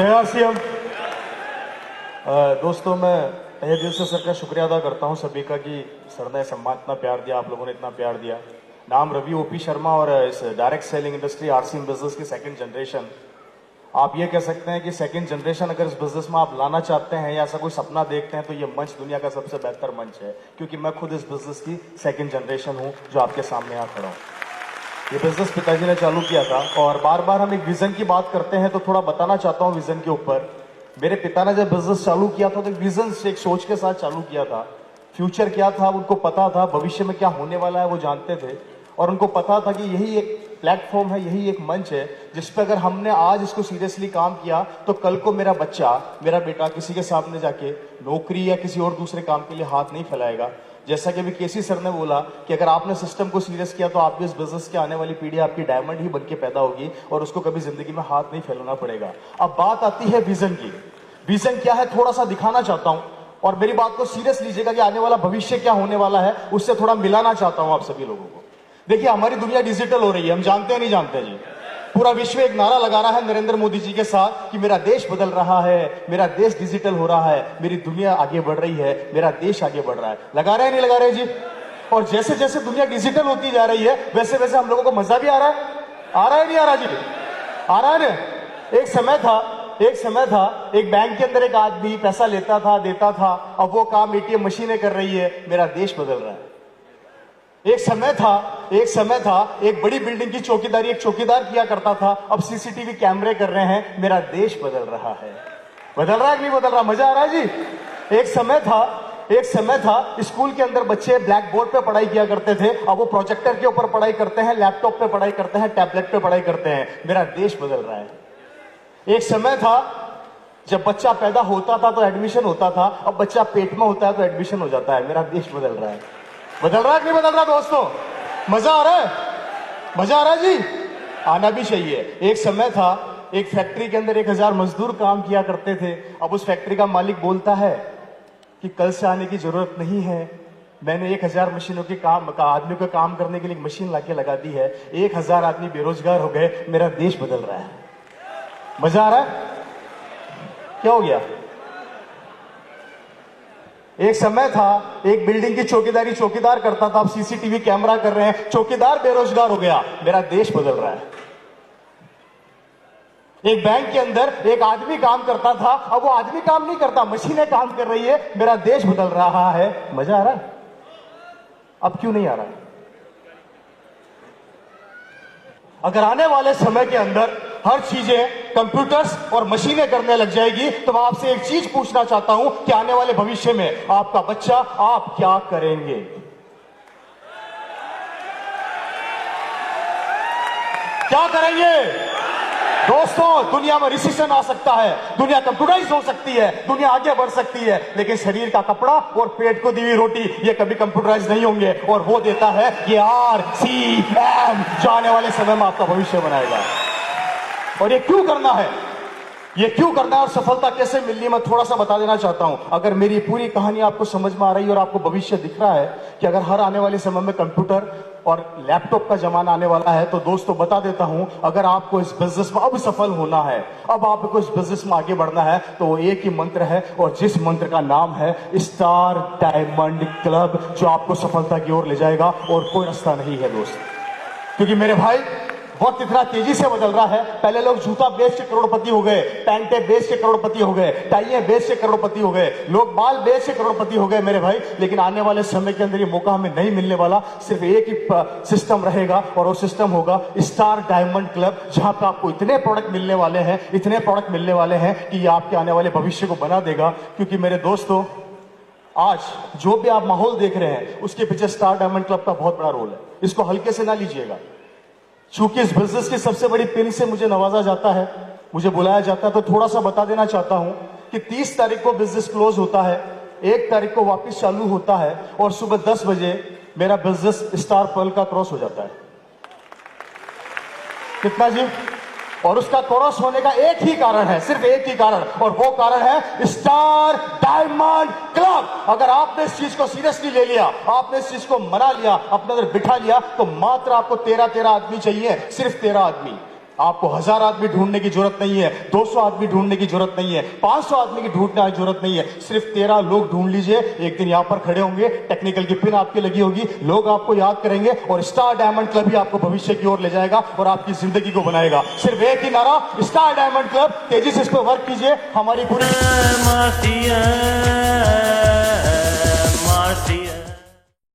जय सीएम। दोस्तों, मैं तहे दिल से सर का शुक्रिया अदा करता हूं सभी का कि सर ने सम्मान इतना प्यार दिया, आप लोगों ने इतना प्यार दिया। नाम रवि ओपी शर्मा और इस direct selling industry RCM business की सेकंड जनरेशन। आप ये कह सकते हैं कि सेकंड जनरेशन अगर इस बिजनेस में आप लाना चाहते हैं या ऐसा कोई सपना देखते हैं तो ये मंच दुनिया का सबसे बेहतर मंच है, क्योंकि मैं खुद इस बिजनेस की सेकंड जनरेशन हूं जो आपके सामने यहाँ खड़ा हूं। ये बिजनेस पिताजी ने चालू किया था और बार बार हम एक विजन की बात करते हैं तो थोड़ा बताना चाहता हूं विजन के ऊपर। मेरे पिता ने जब बिजनेस चालू किया था तो एक विजन से, एक सोच के साथ चालू किया था। फ्यूचर क्या था उनको पता था, भविष्य में क्या होने वाला है वो जानते थे, और उनको पता था कि यही एक प्लेटफॉर्म है, यही एक मंच है जिस पे अगर हमने आज इसको सीरियसली काम किया तो कल को मेरा बच्चा, मेरा बेटा किसी के सामने जाके नौकरी या किसी और दूसरे काम के लिए हाथ नहीं फैलाएगा। जैसा कि अभी केसी सर ने बोला कि अगर आपने सिस्टम को सीरियस किया तो आपकी इस बिजनेस की आने वाली पीढ़ी आपकी डायमंड ही बन के पैदा होगी और उसको कभी जिंदगी में हाथ नहीं फैलाना पड़ेगा। अब बात आती है विजन की। विजन क्या है थोड़ा सा दिखाना चाहता हूं, और मेरी बात को सीरियस लीजिएगा कि आने वाला भविष्य क्या होने वाला है उससे थोड़ा मिलाना चाहता हूं आप सभी लोगों को। देखिए, हमारी दुनिया डिजिटल हो रही है, हम जानते हैं नहीं जानते जी। पूरा विश्व एक नारा लगा रहा है नरेंद्र मोदी जी के साथ कि मेरा देश बदल रहा है, मेरा देश डिजिटल हो रहा है, मेरी दुनिया आगे बढ़ रही है, मेरा देश आगे बढ़ रहा है। लगा रहे हैं नहीं लगा रहे जी? और जैसे जैसे दुनिया डिजिटल होती जा रही है वैसे वैसे हम लोगों को मजा भी आ रहा है नहीं आ रहा जी? आ रहा है ना? एक समय था एक बैंक के अंदर एक आदमी पैसा लेता था, देता था, अब वो काम एटीएम मशीनें कर रही है, मेरा देश बदल रहा है। एक समय था एक बड़ी बिल्डिंग की चौकीदारी एक चौकीदार किया करता था, अब सीसीटीवी कैमरे कर रहे हैं, मेरा देश बदल रहा है। बदल रहा है कि नहीं बदल रहा? मजा आ रहा है जी? एक समय था स्कूल के अंदर बच्चे ब्लैक बोर्ड पे पढ़ाई किया करते थे, अब वो प्रोजेक्टर के ऊपर पढ़ाई करते हैं, लैपटॉप पे पढ़ाई करते हैं, टैबलेट पे पढ़ाई करते हैं, मेरा देश बदल रहा है। एक समय था जब बच्चा पैदा होता था तो एडमिशन होता था, अब बच्चा पेट में होता है तो एडमिशन हो जाता है, मेरा देश बदल रहा है। बदल रहा है कि नहीं बदल रहा दोस्तों? मजा आ रहा है? मजा आ रहा है जी? आना भी चाहिए। एक समय था एक फैक्ट्री के अंदर 1000 मजदूर काम किया करते थे, अब उस फैक्ट्री का मालिक बोलता है कि कल से आने की जरूरत नहीं है, मैंने 1000 मशीनों के आदमी को काम करने के लिए एक मशीन लाके लगा दी है, 1000 आदमी बेरोजगार हो गए, मेरा देश बदल रहा है। मजा आ रहा है? क्या हो गया? एक समय था एक बिल्डिंग की चौकीदारी चौकीदार करता था, अब सीसीटीवी कैमरा कर रहे हैं, चौकीदार बेरोजगार हो गया, मेरा देश बदल रहा है। एक बैंक के अंदर एक आदमी काम करता था, अब वो आदमी काम नहीं करता, मशीनें काम कर रही है, मेरा देश बदल रहा है। मजा आ रहा है? अब क्यों नहीं आ रहा है? अगर आने वाले समय के अंदर हर चीजें कंप्यूटर्स और मशीनें करने लग जाएगी तो मैं आपसे एक चीज पूछना चाहता हूं कि आने वाले भविष्य में आपका बच्चा, आप क्या करेंगे? क्या करेंगे दोस्तों? दुनिया में रिसेशन आ सकता है, दुनिया कंप्यूटराइज हो सकती है, दुनिया आगे बढ़ सकती है, लेकिन शरीर का कपड़ा और पेट को दी हुई रोटी ये कभी कंप्यूटराइज नहीं होंगे, और वो देता है ये RCM जो आने वाले समय में आपका भविष्य बनाएगा। और ये क्यों करना है, ये क्यों करना है और सफलता कैसे मिलनी है मैं थोड़ा सा बता देना चाहता हूं। अगर मेरी पूरी कहानी आपको समझ में आ रही है और आपको भविष्य दिख रहा है कि अगर हर आने वाले समय में कंप्यूटर और लैपटॉप का जमाना आने वाला है, तो दोस्तों बता देता हूं, अगर आपको इस बिजनेस में अब सफल होना है, अब आपको इस बिजनेस में आगे बढ़ना है, तो वो एक ही मंत्र है, और जिस मंत्र का नाम है स्टार डायमंड क्लब, जो आपको सफलता की ओर ले जाएगा, और कोई रास्ता नहीं है दोस्त। क्योंकि मेरे भाई, वक्त इतना तेजी से बदल रहा है, पहले लोग जूता बेच के करोड़पति हो गए, पैंटे बेच के करोड़पति हो गए, टाइयां बेच के करोड़पति हो गए, लोग बाल बेच के करोड़पति हो गए मेरे भाई, लेकिन आने वाले समय के अंदर ये मौका हमें नहीं मिलने वाला। सिर्फ एक ही सिस्टम रहेगा, और वो सिस्टम होगा स्टार डायमंड क्लब, जहां पे आपको इतने प्रोडक्ट मिलने वाले हैं, इतने प्रोडक्ट मिलने वाले हैं कि ये आपके आने वाले भविष्य को बना देगा। क्योंकि मेरे दोस्तों, आज जो भी आप माहौल देख रहे हैं उसके पीछे स्टार डायमंड क्लब का बहुत बड़ा रोल है, इसको हल्के से ना लीजिएगा। चूंकि इस बिजनेस की सबसे बड़ी पिन से मुझे नवाजा जाता है, मुझे बुलाया जाता है, तो थोड़ा सा बता देना चाहता हूं कि 30 तारीख को बिजनेस क्लोज होता है, 1 तारीख को वापस चालू होता है, और सुबह 10 बजे मेरा बिजनेस स्टार पर्ल का क्रॉस हो जाता है। कितना जी? और उसका क्रॉस होने का एक ही कारण है, सिर्फ एक ही कारण, और वो कारण है स्टार डायमंड क्लब। अगर आपने इस चीज को सीरियसली ले लिया, आपने इस चीज को मना लिया, अपने अंदर बिठा लिया, तो मात्र आपको 13 आदमी चाहिए, सिर्फ 13 आदमी। आपको 1000 आदमी ढूंढने की जरूरत नहीं है, 200 आदमी ढूंढने की जरूरत नहीं है, 500 आदमी की ढूंढने की जरूरत नहीं है। सिर्फ 13 लोग ढूंढ लीजिए, एक दिन यहां पर खड़े होंगे, टेक्निकल की पिन आपकी लगी होगी, लोग आपको याद करेंगे और स्टार डायमंड क्लब ही आपको भविष्य की ओर ले जाएगा और आपकी जिंदगी को बनाएगा। सिर्फ एक ही नारा, स्टार डायमंड क्लब। तेजी से इस पर वर्क कीजिए। हमारी पूरी